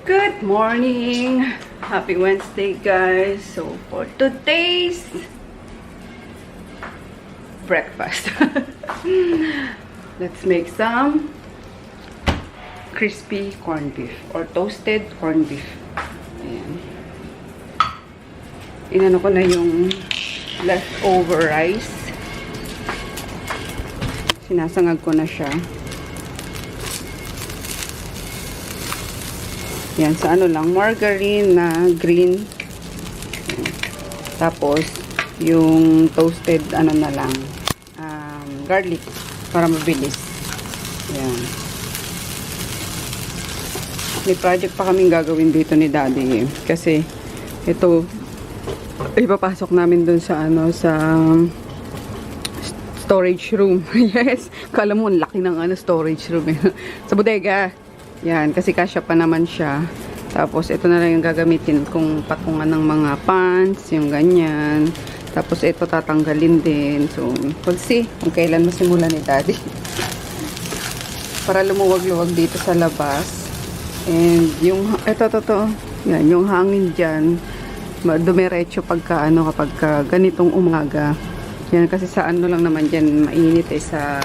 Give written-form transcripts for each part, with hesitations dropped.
Good morning! Happy Wednesday, guys! So, for today's breakfast, let's make some crispy corned beef or toasted corned beef. Ayan. Inano ko na yung leftover rice. Sinasangag ko na siya. Yan, sa ano lang, margarine na green. Tapos, yung toasted, ano na lang, garlic, para mabilis. Yan. May project pa kaming gagawin dito ni Daddy. Kasi, ito, ipapasok namin dun sa, ano, sa storage room. Yes. Kala mo, ang laki ng, storage room. Sa bodega. Yan, kasi kasya pa naman siya. Tapos, ito na lang yung gagamitin kung patungan ng mga pants, yung ganyan. Tapos, ito tatanggalin din. So, we'll see kung kailan masimula ni Daddy. Para lumuwag-luwag dito sa labas. And, yung, ito. Yan, yung hangin dyan, dumiretso pagka, kapag ganitong umaga. Yan, kasi sa ano lang naman dyan, mainit sa...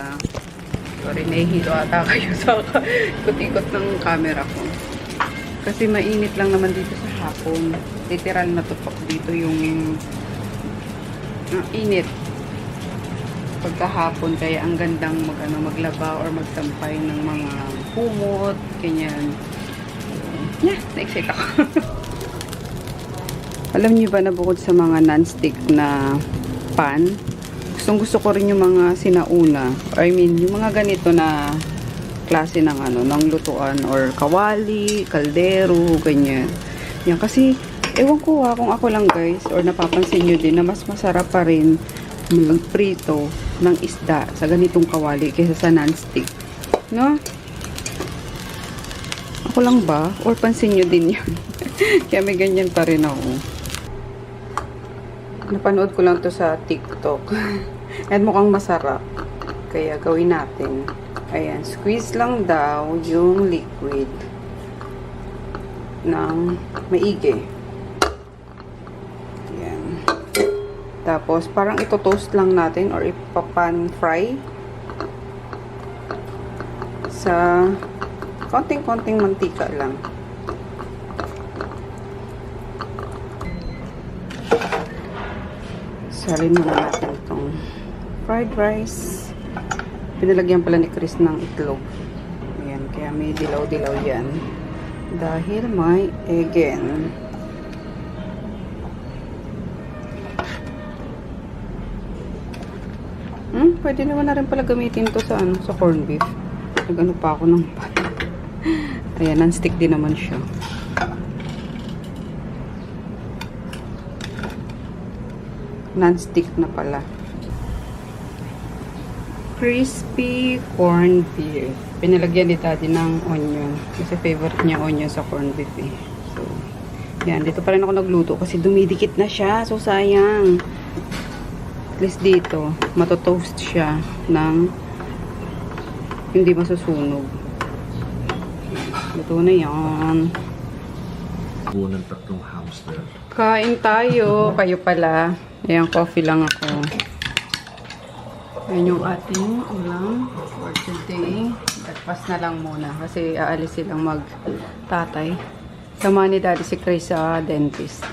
Sorry, nahihilo ata kayo sa ikot-ikot ng camera ko. Kasi mainit lang naman dito sa hapon. Literal na tutok dito yung init. Pagkahapon, kaya ang gandang maglaba or magsampay ng mga kumot, ganyan. Yeah, na-excite ako. Alam niyo ba na bukod sa mga non-stick na pan, gusto ko rin yung mga sinauna. I mean, yung mga ganito na klase ng ng lutuan or kawali, kaldero, ganyan. Yan, kasi, ewan ko kung ako lang guys, or napapansin nyo din na mas masarap pa rin magprito ng isda sa ganitong kawali kaysa sa non-stick. No? Ako lang ba? Or pansin nyo din yun? Kaya may ganyan pa rin ako. Napanood ko lang to sa TikTok. At mukhang masarap. Kaya gawin natin. Ayan. Squeeze lang daw yung liquid ng maigi. Ayan. Tapos, parang ito-toast lang natin or ipapan fry sa konting-konting mantika lang. Salin muna natin itong fried rice. Pinalagyan pala ni Chris ng itlog. Ayan, kaya may dilaw-dilaw yan. Dahil may eggen. Pwede naman na rin pala gamitin to sa sa corned beef. Nag-ano pa ako ng pan. Ayan, non-stick din naman siya. Non-stick na pala. Crispy corned beef. Pinalagyan ni Daddy ng onion. Kasi favorite niya onion sa corned beef eh. So, yan. Dito pa rin ako nagluto kasi dumidikit na siya. So, sayang. At least dito, matotoast siya ng hindi masusunog. Luto na yan. Buo ng tatlong hamster. Kain tayo. Kayo pala. Ayan, coffee lang ako. Ayan yung ating ulam for today. Breakfast na lang muna. Kasi aalis silang mag-tatay. Sama ni Daddy si Chris sa dentist.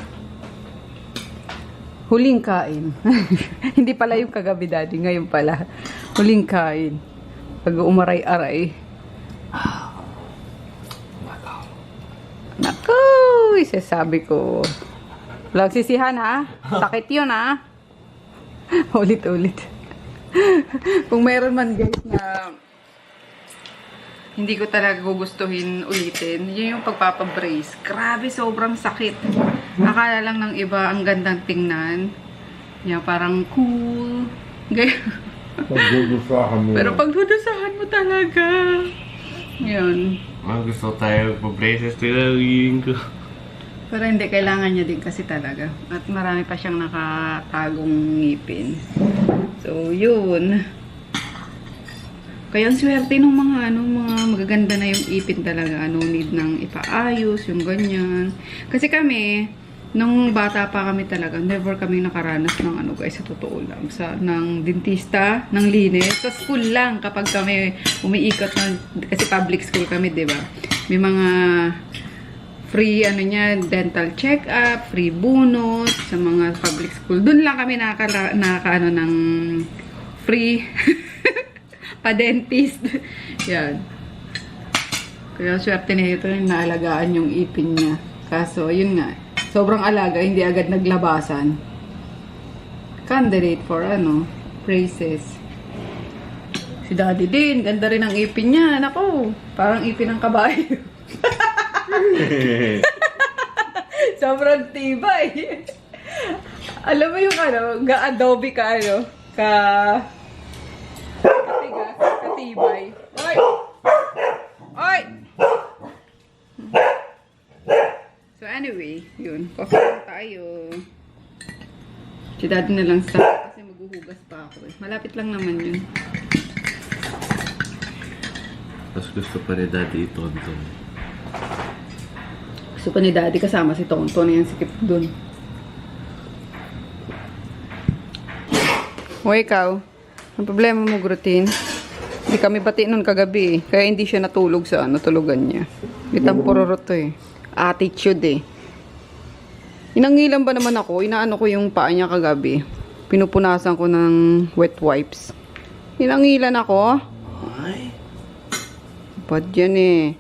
Huling kain. Hindi pala yung kagabi, Daddy. Ngayon pala. Huling kain. Pag umaray-aray. Naku! Isasabi ko. Walang sisihan, ha? Sakit yun, ha? Ulit-ulit. Kung meron man, guys, na hindi ko talaga gugustuhin ulitin, yun yung pagpapabrace. Grabe, sobrang sakit. Akala lang ng iba, ang gandang tingnan. Yan, parang cool. Pagdudusahan mo. Pero pagdudusahan mo talaga. Yun. Gusto tayo pa-braces tinawin ko. Pero hindi, kailangan niya din kasi talaga. At marami pa siyang nakatagong ngipin. So, yun. Kaya ang swerte ng mga mga magaganda na yung ipin talaga. No need nang ipaayos, yung ganyan. Kasi kami, nung bata pa kami talaga, never kami nakaranas ng guys, sa totoo lang. Ng dentista, ng linis. Sa school lang, kapag kami umiikot kasi public school kami, di ba? May mga free dental check-up, free bonus sa mga public school. Doon lang kami nakaka ng free pa-dentist. Yan. Kaya swerte na ito yung naalagaan yung ipin niya. Kaso, yun nga, sobrang alaga, hindi agad naglabasan. Candidate for braces. Si Daddy din, ganda rin ang ipin niya. Naku, parang ipin ng kabayo. Sobrang tibay. Alam mo yung ga-adobe ka katigas, katibay. Oy! Oy! So anyway, yun. Coffee lang tayo. Si Daddy na lang sa kasi maghuhugas pa ako eh. Malapit lang naman yun. Tapos gusto pa ni Daddy itonton. Gusto pa ni Daddy kasama si Tonton. Yan sikip dun. O ikaw, ang problema mo, Grutin? Hindi kami bati nun kagabi eh. Kaya hindi siya natulog sa tulugan niya. Bitang pururot to eh. Attitude eh. Inangilan ba naman ako? Inaano ko yung paa niya kagabi. Pinupunasan ko ng wet wipes. Inangilan ako. Ay? Bad yan eh.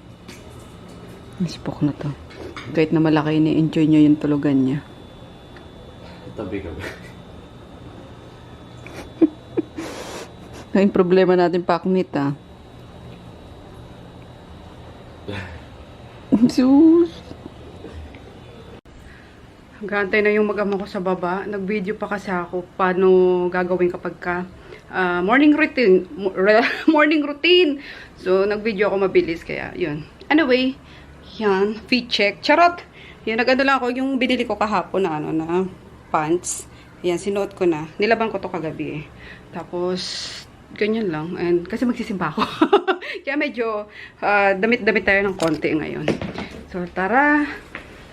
Mispok na to. Kahit na malaki, ni-enjoy niya yung tulugan niya. Tabi ka ba? Yung problema natin, paknit Sus. Gantay na yung mag-ama ko sa baba. Nag-video pa kasi ako paano gagawin kapag morning routine. Morning routine. So, nag-video ako mabilis. Kaya, yun. Anyway, yan. Fit check. Charot! Yan, nag-ano lang ako yung binili ko kahapon na pants. Yan, sinuot ko na. Nilaban ko to kagabi eh. Tapos, ganyan lang. And, kasi magsisimba ako. Kaya medyo damit-damit tayo ng konti ngayon. So, tara.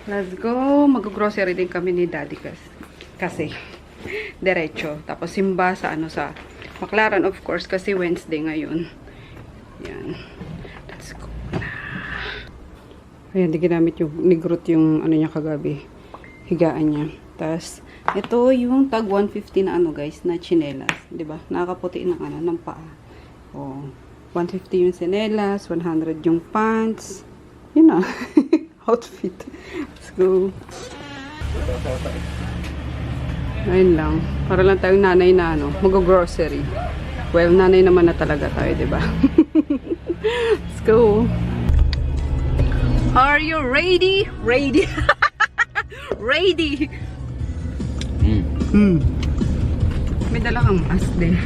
Let's go. Mag-grocery din kami ni Daddy kasi diretso. Tapos simba sa sa Baclaran, of course, kasi Wednesday ngayon. Yan. Let's go na. Ayan, di ginamit ni Groot yung niya kagabi. Higaan niya. Tapos, ito yung tag 150 na guys, na chinelas. Diba? Nakakaputi ng ng paa. Oh, 150 yung chinelas, 100 yung pants. Yun na. Outfit. Let's go. Ayun lang. Para lang tayong nanay na mag-grocery. Well, nanay naman na talaga tayo, diba? Let's go. Are you ready? Ready. Ready. May dala kang mask din.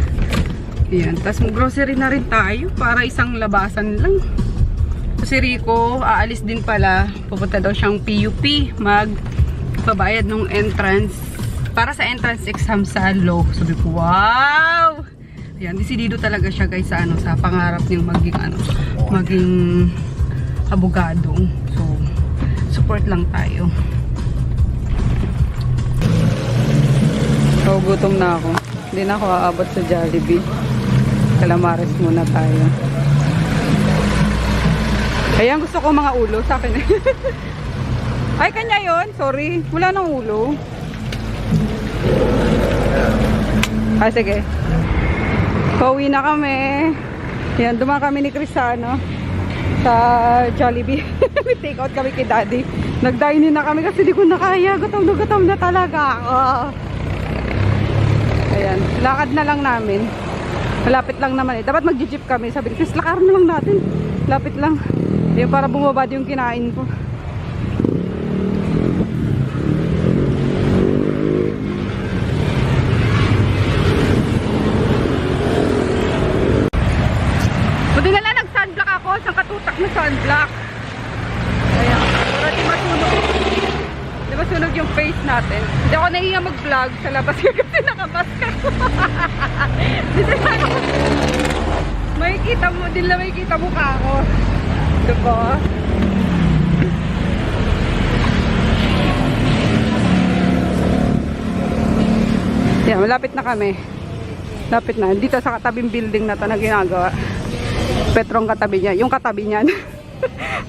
Ayan. Tapos mag-grocery na rin tayo para isang labasan lang. Si Rico, aalis din pala. Pupunta daw siyang PUP. Magbabayad ng entrance. Para sa entrance exam sa law. Sabi ko, wow! Ayan, desidido talaga siya guys sa sa pangarap niyang maging maging abogado. So, support lang tayo. So, gutom na ako. Hindi na ako aabot sa Jollibee. Calamares muna tayo. Ayan, gusto ko mga ulo sa akin. Ay, kanya yon. Sorry. Wala nang ulo. Sige. Pauwi na kami. Ayan, dumaan kami ni Crisano sa Jollibee. May take out kami kay Daddy. Nag-dine-in na kami kasi di ko na kaya. Gutom na talaga ako. Ayan, lakad na lang namin. Malapit lang naman eh. Dapat mag-jeep kami. Sabi ko, lakar na lang natin. Lapit lang. Ayan, para bumaba yung kinain ko. Buti na lang nag-sunblock ako. Isang katutak na sunblock. Ayan, para di masunog. Di ba sunog yung face natin? Hindi ako nahiya mag-vlog sa labas kasi nakamask ako. Makikita mo, din lang makikita mo ka ako. Diba? Yan, malapit na kami. Lapit na. Dito sa katabing building na ito na ginagawa. Petrong katabi niya. Yung katabi niyan.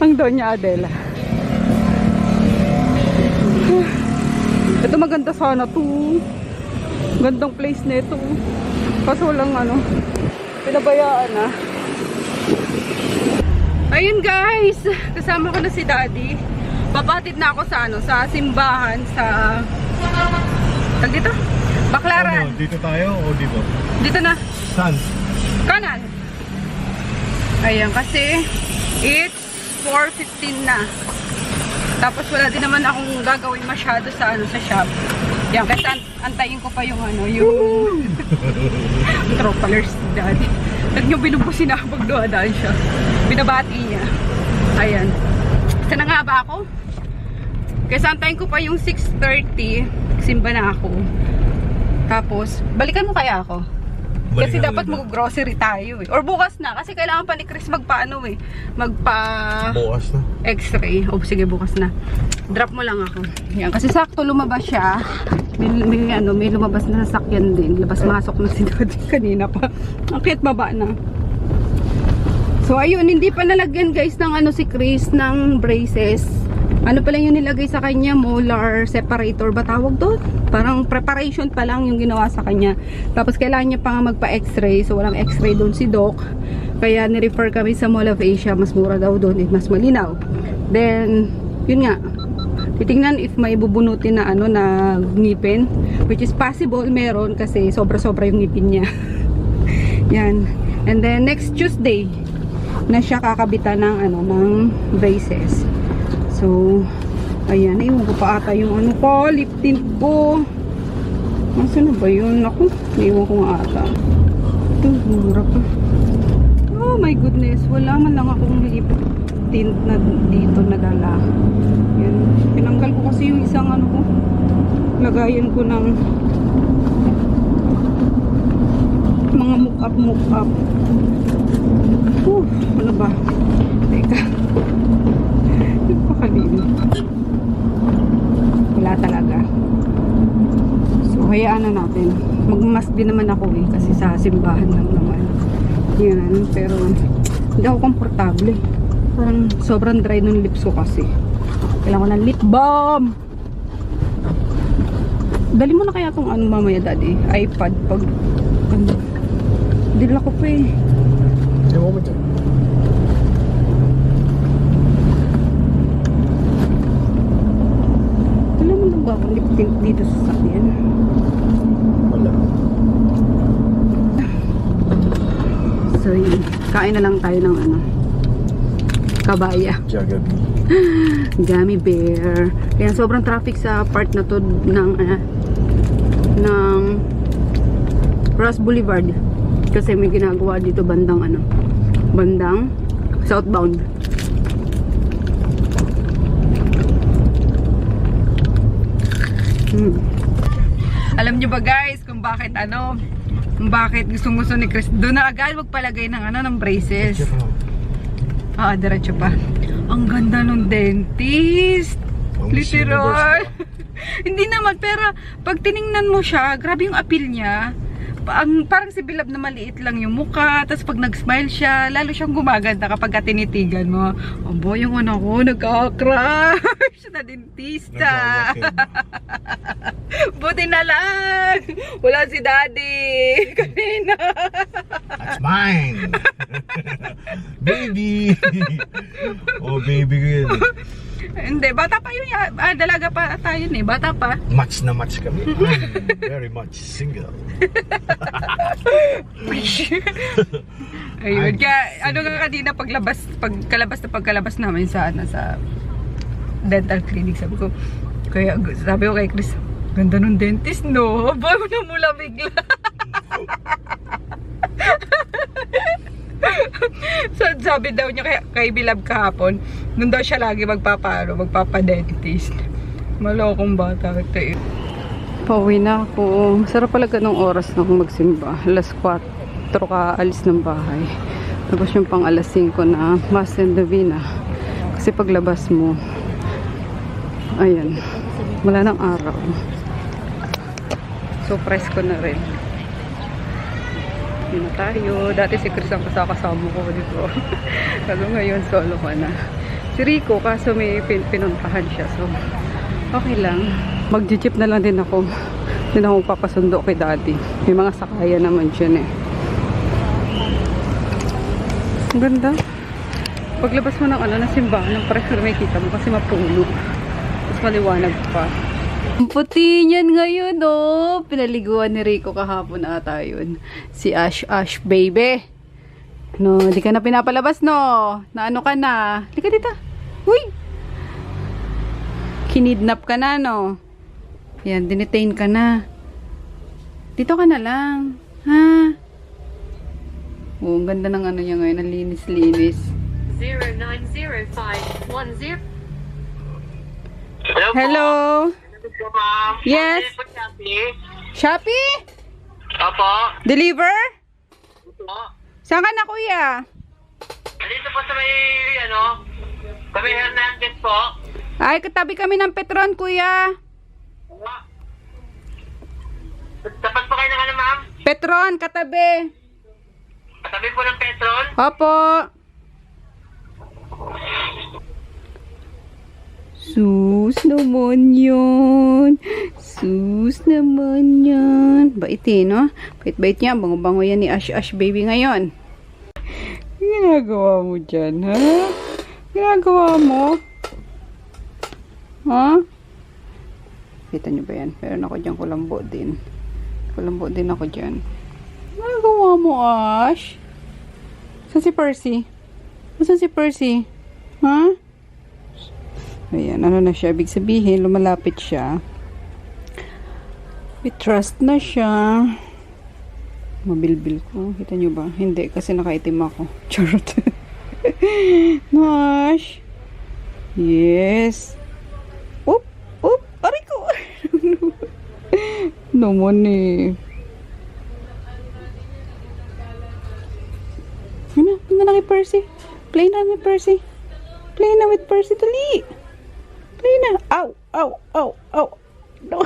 Ang Doña Adela. Ito maganda sana to. Gandang place na ito. Kaso walang ano. Pinabayaan na. Ayun guys. Kasama ko na si Daddy. Papatid na ako sa ano. Sa simbahan. Sa... Tag dito? Baklaran. Ano, dito tayo o dito? Dito na. Saan? Kanan. Ayan, kasi it's 4:15 na. Tapos wala din naman akong gagawin masyado sa ano sa shop. Yan, kasi antayin ko pa yung ano, yung tropalers ni Daddy. Nag nyo binubusin na pag dumadaan siya. Binabati niya. Ayan. Saan na nga ba ako? Kasi antayin ko pa yung 6:30. Simba na ako. Tapos, balikan mo kaya ako? Kasi dapat mag-grocery tayo eh. Or bukas na. Kasi kailangan pa ni Chris magpa-ano eh. Bukas na. X-ray. O sige, bukas na. Drop mo lang ako. Yan. Kasi sakto lumabas siya. May lumabas na sasakyan din. Labas-masok na si Daddy kanina pa. Akit baba na. So ayun, hindi pa nalagyan guys ng ano si Chris ng braces. Ano pa lang yung nilagay sa kanya, molar separator ba tawag doon? Parang preparation pa lang yung ginawa sa kanya. Tapos kailangan niya pa nga magpa-x-ray. So walang x-ray doon si Doc. Kaya ni-refer kami sa Mall of Asia. Mas mura daw doon, mas malinaw. Then, yun nga. Titingnan if may bubunutin na ano na ngipin. Which is possible, meron kasi sobra-sobra yung ngipin niya. Yan. And then next Tuesday na siya kakabitan ng ano ng braces. So, ayan, naiwan ko pa ata yung ano ko, lip tint ko. Nasaan na ba yun? Ako, naiwan ko nga ata. Ito, mura pa. Oh my goodness, wala man lang akong lip tint na dito nadala. Yan, tinanggal ko kasi yung isang ano ko. Lagayan ko ng mga mukap. Ano ba? Teka. Wala talaga. So hayaan na natin. Magmask din naman ako eh kasi sa simbahan lang naman. Yan, pero hindi ako komportable. Parang sobrang dry ng lips ko kasi. Kailangan ko ng lip balm. Dali mo na kaya tong ano mamaya Daddy, iPad pag ano. Dila ko pa eh. Ewan mo dyan. Ba akong lip tint dito sa sakyan? Wala. So yun, kain na lang tayo ng ano kabaya. Jagabi. Gummy bear. Kaya sobrang traffic sa part na to ng Ross Boulevard. Kasi may ginagawa dito bandang southbound. Alam niyo ba guys kung bakit gusto ni Chris doon na agad magpalagay ng ng braces. Diretso pa. Ang ganda ng dentist. Literal. Hindi naman, pero pag tiningnan mo siya, grabe yung appeal niya. Parang si Bilab na maliit lang yung mukha, tapos pag nag-smile siya, lalo siyang gumaganda kapag tinitigan mo. Abo, yung ano ko, nagka-crush na dentista. Buti na lang, wala si Daddy kanina. That's mine. Baby. Oh, baby ko yun. Hindi, bata pa yun. Dalaga pa tayo eh, bata pa. Match na match kami. I'm very much single. Ayun, kaya ano nga kanina pagkalabas namin sa dental clinic, sabi ko kay Chris, ganda ng dentist no, bago na mula bigla. So sabi daw niya kay Bilab kahapon, nun daw siya lagi magpapadentist. Malokong bata ito eh. Pauwi na ako. Sarap pala ganong oras na akong magsimba. Alas 4 ka alis ng bahay. Tapos yung pang alas 5 na Mas and Davina. Kasi paglabas mo, ayan, wala nang araw. So, press ko na rin. Yun na tayo. Dati si Chris ang kasama ko dito. Kaso ngayon, solo ko na. Si Rico, kaso may pinuntahan siya. So, okay lang. Mag-jeep na lang din ako. Hindi na ako papasundo kay Daddy. May mga sakaya naman dyan eh. Ang ganda. Paglabas mo ng ng simbahan, ng pareho may kita mo kasi mapuno. Tapos maliwanag pa. Ang puti niyan ngayon, oh. Pinaliguan ni Rico kahapon ata yun. Si Ash baby. No, di ka na pinapalabas, no? Na ano ka na? Di ka dito. Uy! Kinidnap ka na, no? Yan, dinetain ka na. Dito ka na lang. Ha? Oh, ang ganda ng niya ngayon. Ang linis-linis. 090510. Hello, Hello? po, ma'am. Yes? Ano po, Shopee? Shopee? Opo. Deliver? Opo. Saan ka na, kuya? Dito po sa may, sa may Hernandez po. Ay, katabi kami ng Petron, kuya. Tapat po kayo ng ma'am? Petron, katabi. Katabi po ng Petron. Opo. Sus naman yan. Sus naman yan. Bait eh, no? Bait-bait niya. Bango-bango yan ni Ash baby ngayon. Ginagawa mo dyan, ha? Ginagawa mo? Ha? Kita niyo ba yan? Meron ako dyan kulambo din. Kulambo din ako dyan. Ginagawa mo, Ash? Saan si Percy? Saan si Percy? Ha? Ayan, ano na siya? Ibig sabihin, lumalapit siya. We trust na siya. Mabilbil ko. Kita nyo ba? Hindi, kasi nakaitim ako. Charot. Nash. Yes. Oop! Oop! Aray ko! Naman eh. Ano? Tingnan na kay Percy. Play na with Percy. Play na with Percy. Dali! Play na. Ow! Ow! Ow! Ow! No.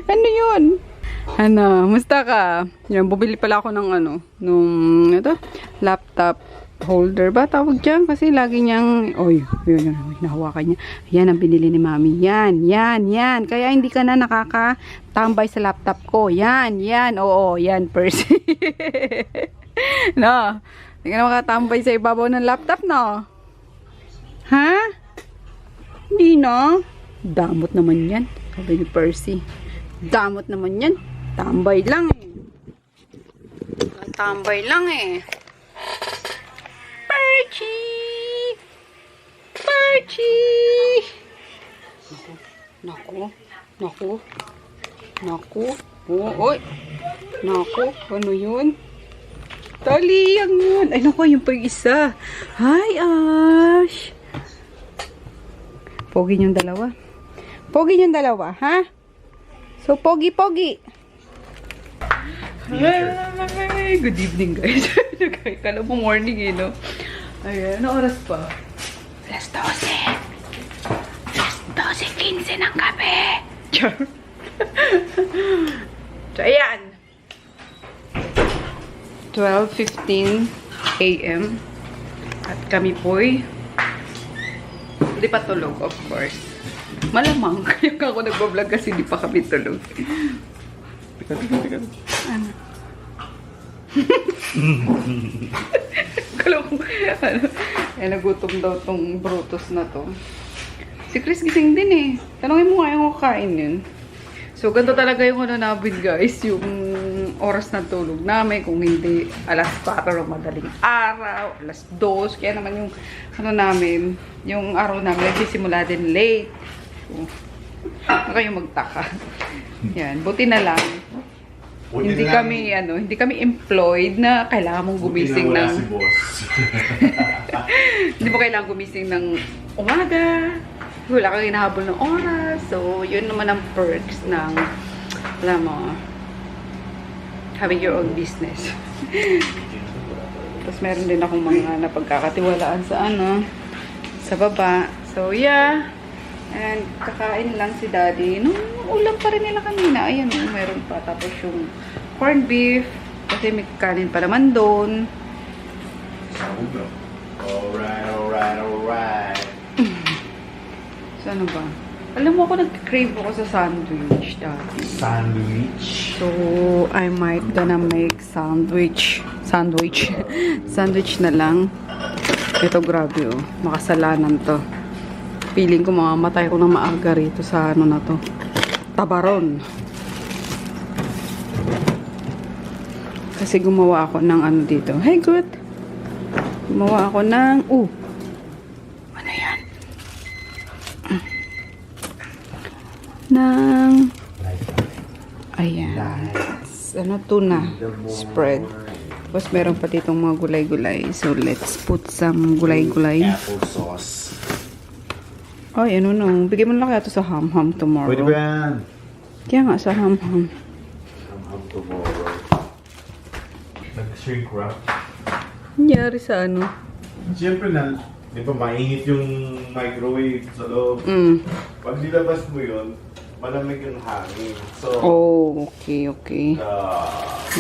Ano yun? Ano? Musta ka? Yan, bumili pala ako ng nung laptop holder ba tawag dyan? Kasi lagi niyang, oy, yun, nahawakan niya. Yan ang binili ni Mami. Yan. Kaya hindi ka na nakakatambay sa laptop ko. Yan. Oo, yan, Percy. No? Hindi ka na makatambay sa ibabaw ng laptop, no? Ha? Hindi na. Damot naman yan. Sabi ni Percy. Damot naman yan. Tambay lang eh. Tambay lang eh. Percy! Naku. Oh, oy. Naku, ano yun? Tali yan yun. Ay, naku, yung pa yung isa. Hi, Ash. Pogi niyong dalawa, ha? So, pogi. Hi, good evening, guys. Kala mo morning, eh, no? Ayan, ano oras pa? Alas 12:15 ng gabi. So, ayan. 12:15 a.m. At kami po'y hindi pa tulog, of course. Malamang. Kaya ako nagbablog kasi hindi pa kami tulog. Ano? Kala ko, nagutom daw tong Brutus na to. Si Chris gising din eh. Tanongin mo nga yung kakain yun. So, ganito talaga yung namin guys. Yung oras ng tulog namin. Kung hindi, alas 4 ng madaling araw. Alas 2. Kaya naman yung namin, yung araw namin, nagsisimula din late. So, huwag kayong magtaka. Yan. Buti na lang. Hindi kami employed na kailangan mong gumising ng... Si boss. Hindi mo kailangan gumising ng umaga. Wala kang hinahabol ng oras. So, yun naman ang perks ng, alam mo, having your own business. Tapos meron din akong mga napagkakatiwalaan sa ano, sa baba. So, yeah. And kakain lang si Daddy. Nung ulam pa rin nila kanina. Ayan, meron pa. Tapos yung corned beef. Kasi may kanin pa naman doon. Alright. So, ano ba? Alam mo ako, nag-crave ako sa sandwich dati. Sandwich. So, I might gonna make sandwich. Sandwich na lang. Ito, grabe oh. Makasalanan to. Feeling ko mamamatay ko na maaga rito sa ano na to. Tabaron. Kasi gumawa ako ng ano dito. Hey, good. Gumawa ako ng... Ano yan? Ng... Ayan. Ano, tuna. Spread. Tapos meron pa ditong mga gulay-gulay. So, let's put some gulay-gulay. Applesauce. Ay, ano no. Bigyan mo na kaya ito sa ham-ham tomorrow. Pwede ba yan? Kaya nga, sa ham-ham. I'm tomorrow. Nag-shrink wrap. Nangyari sa ano? Siyempre na, di ba mainit yung microwave sa loob. Pag nilabas mo yun, malamig yung hangin. So, Oh, okay.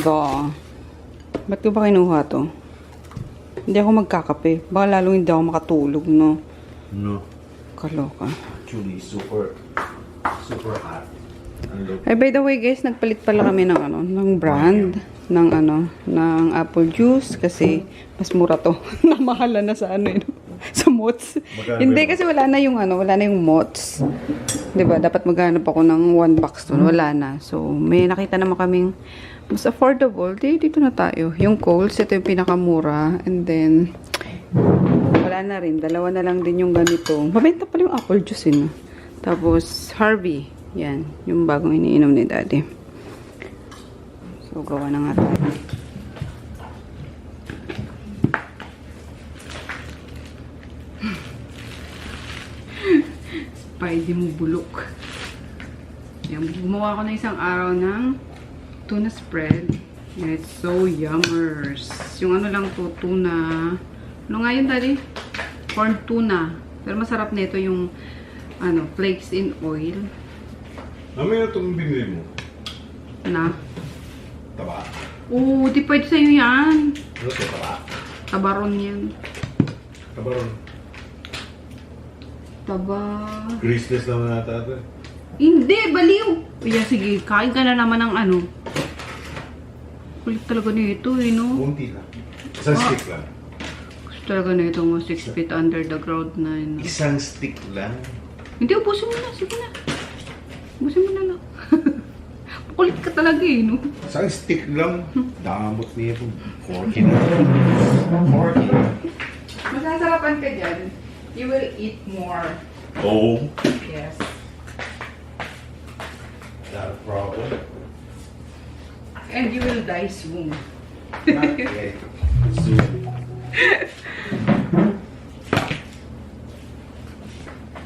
Ga. Ba't ko ba kinuha to? Hindi ako magkakape. Baka lalong hindi ako makatulog, no? no. Kaloka. Actually, super hot. Ay, by the way, guys, nagpalit pala kami ng ano, ng brand ng ano, ng apple juice kasi mas mura to. Namahala na sa ano, sa Mott's. Hindi kasi wala na yung ano, wala na yung Mott's. 'Di ba? Dapat maghanap ako ng 1 box doon, wala na. So, may nakita naman kaming mas affordable. Dito na tayo. Yung Coles, ito yung pinakamura. And then, wala na rin. Dalawa na lang din yung ganito. Mabenta pala yung apple juice, no? Tapos, Harvey. Yan. Yung bagong iniinom ni Daddy. So, gawa na nga tayo. Spidey mo bulok. Yan. Gumawa ko na isang araw ng tuna spread. And it's so yummers. Yung ano lang to, tuna. Ano nga yun, Daddy? Corn tuna. Pero masarap nito yung ano, flakes in oil. Mamaya itong binili mo. Na? Taba. Oo, di pwede sa'yo yan. Ano ito, taba? Tabaron yan. Tabaron. Taba. Greaseless naman nata ito. Hindi, baliw. Kaya sige, kain ka na naman ng ano. Kulit talaga nito eh, no? Kunti lang. Isang stick lang. Gusto talaga nito mo 6 feet under the ground na yun. Isang stick lang? Hindi, ubusin mo na. Sige na. Ubusin mo na lang. Kulit ka talaga eh, no? Isang stick lang? Damot niya ito. Corky na. Corky. Masasarapan ka dyan. You will eat more. Oh. Yes. Not a problem. And you will die soon. Not yet. Soon.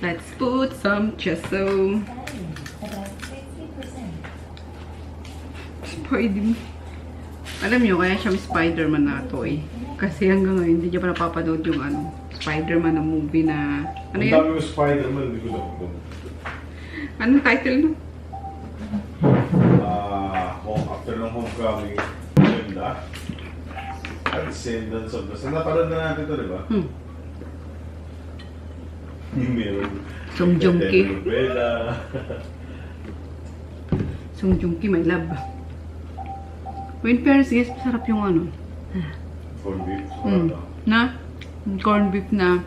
Let's put some queso. Spider-Man. Alam nyo, kaya siyang Spider-Man na ito eh. Kasi hanggang ngayon, hindi niya pa napapanood yung ano, Spider-Man na movie na... Ano Ang yun? dami yung Spider-Man, hindi ko lang. Anong title no? After ng homecoming, Ganda. At Descendants of the Sun. Napanood na natin ito, di ba? Yung meron. Song Joong Ki. Telenovela. Song Joong Ki, my love. When parents, guys, masarap yung ano. Corned beef. Na? Corned beef na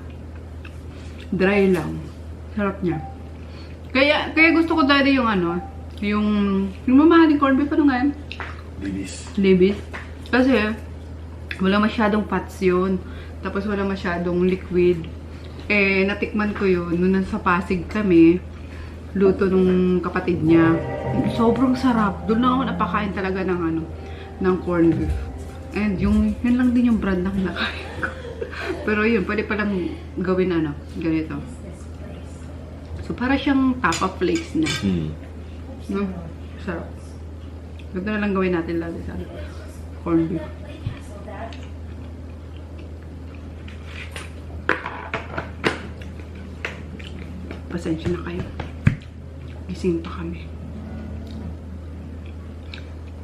dry lang. Sarap niya. Kaya gusto ko dati yung ano, yung mamahaling corned beef, ano nga yan? Libis. Kasi, wala masyadong fats yun. Tapos wala masyadong liquid. Eh, natikman ko yun. Nung nasa Pasig kami, luto nung kapatid niya. Sobrang sarap. Doon lang ako napakain talaga ng ano, ng corned beef. And yun lang din yung brand na kinakain ko. Pero yun, pwede palang gawin ano, ganito. So, para siyang tapa flakes na. No? Sarap. Ganda na lang gawin natin lagi sa corned beef. pasensya na kayo. Gising pa kami.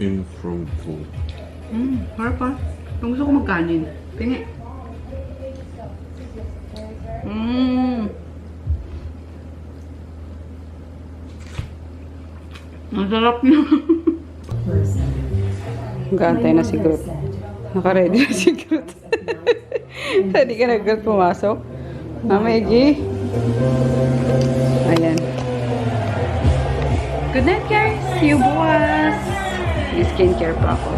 Impromptu. Harap pa. Kung gusto ko magkanin. Pingi. Ang sarap niya. Gantay na si Groot. Naka-ready na si Groot. Hindi ka na Groot pumasok. Mamegi. Ayan. Good night, guys. See you bukas. Skincare pa ako.